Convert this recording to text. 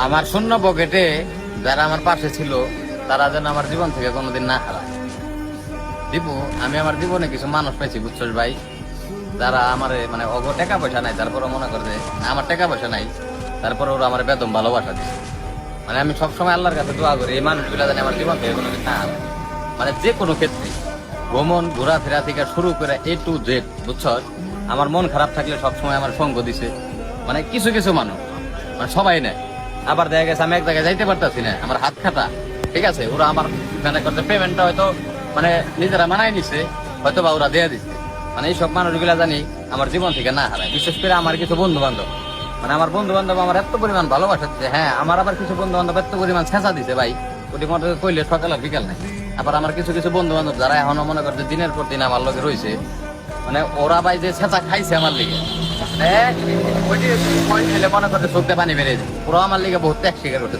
আমার শূন্য পকেটে যারা আমার পাশে ছিল তারা যেন আমার জীবন থেকে কোনোদিন না হারায়। দীপু, আমি আমার জীবনে কিছু মানুষ পেয়েছি বুঝছোস ভাই, যারা আমার মানে অগ টাকা পয়সা নাই, তারপরে মনে করে যে আমার টাকা পয়সা নাই, তারপরে ওরা আমার বেদম ভালোবাসা দিচ্ছে। মানে আমি সবসময় আল্লাহর কাছে দোয়া করি এই মানুষগুলা যেন আমার জীবন থেকে কোনোদিন না হারায়। মানে যে কোনো ক্ষেত্রে ভ্রমণ ঘোরাফেরা থেকে শুরু করে A to Z, বুঝছস, আমার মন খারাপ থাকলে সবসময় আমার সঙ্গ দিছে। মানে কিছু কিছু মানুষ, মানে সবাই নেয়। আবার দেখা গেছে আমি এক জায়গায় যাইতে পারতাছি না, আমার হাত খাটা, ঠিক আছে, ওরা আমার মানে করতে পেমেন্টটা হয়তো মানে নিজেরা মানায় নিছে, হয়তো বা ওরা দিয়ে দিচ্ছে। মানে এইসব মানুষগুলা জানি আমার জীবন থেকে না হারায়। বিশেষ করে আমার কিছু বন্ধু বান্ধব, মানে আমার বন্ধু বান্ধব আমার এত পরিমাণ ভালোবাসা দিচ্ছে। হ্যাঁ, আমার আবার কিছু বন্ধু বান্ধব এত পরিমাণ ছেঁচা দিছে ভাই, ওটি মনে কইলে সকাল আর বিকাল নাই। আবার আমার কিছু কিছু বন্ধু বান্ধব যারা এখনো মনে করছে দিনের পর দিন আমার লগে রয়েছে, মানে ওরা ভাই যে ছেঁচা খাইছে আমার লিগে, মানে ওইটি মনে করতে চোখতে পানি বেরিয়ে যায়। ওরা আমার লিগে বহুত ত্যাগ স্বীকার করতে